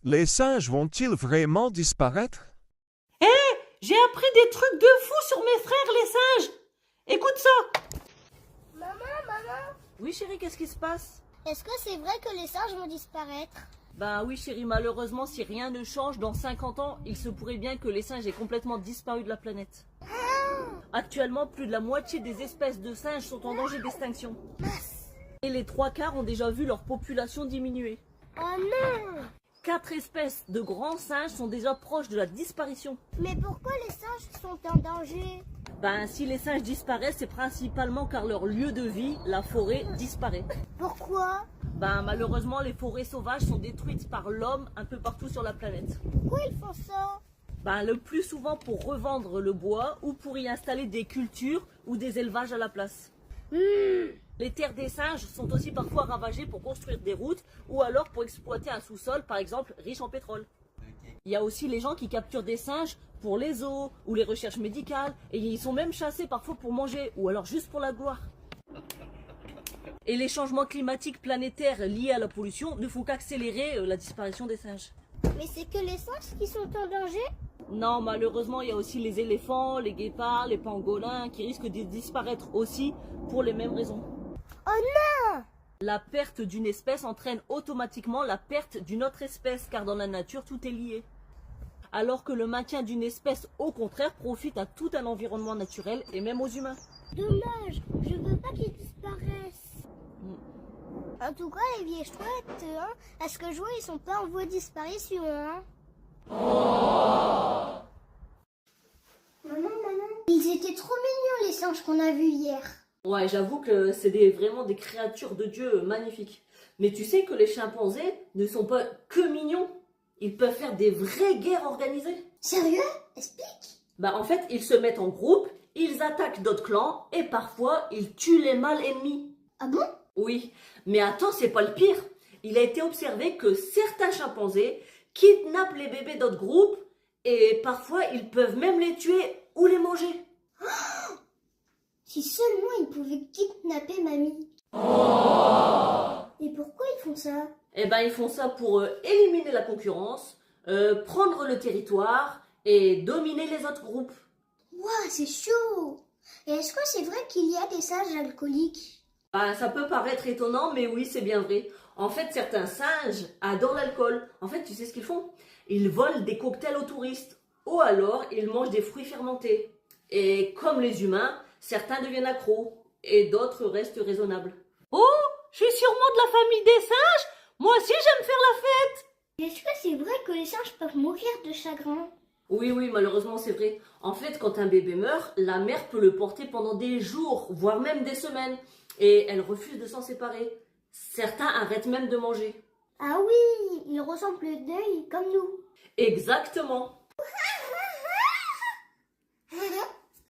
Les singes vont-ils vraiment disparaître? Hé, j'ai appris des trucs de fou sur mes frères les singes. Écoute ça. Maman, Oui chérie, qu'est-ce qui se passe? est-ce que c'est vrai que les singes vont disparaître? Ben oui chérie, malheureusement si rien ne change, dans 50 ans, il se pourrait bien que les singes aient complètement disparu de la planète. Actuellement, plus de la moitié des espèces de singes sont en danger d'extinction. Et les 3/4 ont déjà vu leur population diminuer. Oh non! 4 espèces de grands singes sont déjà proches de la disparition. Mais pourquoi les singes sont en danger? Ben si les singes disparaissent, c'est principalement car leur lieu de vie, la forêt, disparaît. Pourquoi? Ben malheureusement, les forêts sauvages sont détruites par l'homme un peu partout sur la planète. Pourquoi ils font ça? Ben le plus souvent pour revendre le bois ou pour y installer des cultures ou des élevages à la place. Les terres des singes sont aussi parfois ravagées pour construire des routes ou alors pour exploiter un sous-sol, par exemple, riche en pétrole. Il y a aussi les gens qui capturent des singes pour les zoos ou les recherches médicales et ils sont même chassés parfois pour manger ou alors juste pour la gloire. Et les changements climatiques planétaires liés à la pollution ne font qu'accélérer la disparition des singes. Mais c'est que les singes qui sont en danger? Non, malheureusement, il y a aussi les éléphants, les guépards, les pangolins qui risquent de disparaître aussi pour les mêmes raisons. Oh non! La perte d'une espèce entraîne automatiquement la perte d'une autre espèce, car dans la nature, tout est lié. Alors que le maintien d'une espèce, au contraire, profite à tout un environnement naturel et même aux humains. Dommage, je veux pas qu'ils disparaissent. En tout cas, les vieilles chouettes, hein, à ce que je vois, ils sont pas en voie de disparition, hein. Maman, ils étaient trop mignons les singes qu'on a vus hier. Ouais, j'avoue que c'est vraiment des créatures de Dieu magnifiques. Mais tu sais que les chimpanzés ne sont pas que mignons. Ils peuvent faire des vraies guerres organisées. Sérieux? Explique. Bah en fait, ils se mettent en groupe, ils attaquent d'autres clans et parfois ils tuent les mâles ennemis. Ah bon? Oui, mais attends, c'est pas le pire. Il a été observé que certains chimpanzés kidnappent les bébés d'autres groupes et parfois ils peuvent même les tuer ou les manger. Si seulement ils pouvaient kidnapper mamie. Et pourquoi ils font ça? Eh ben ils font ça pour éliminer la concurrence, prendre le territoire et dominer les autres groupes. Ouah, c'est chaud! Et est-ce que c'est vrai qu'il y a des singes alcooliques? Bah, ça peut paraître étonnant, mais oui, c'est bien vrai. En fait, certains singes adorent l'alcool. En fait, tu sais ce qu'ils font? Ils volent des cocktails aux touristes. Ou alors, ils mangent des fruits fermentés. Et comme les humains, certains deviennent accros. Et d'autres restent raisonnables. Oh, je suis sûrement de la famille des singes. Moi aussi, j'aime faire la fête. Est-ce que c'est vrai que les singes peuvent mourir de chagrin? Oui, oui, malheureusement, c'est vrai. En fait, quand un bébé meurt, la mère peut le porter pendant des jours, voire même des semaines. Et elle refuse de s'en séparer. Certains arrêtent même de manger. Ah oui, ils ressemblent le deuil comme nous. Exactement.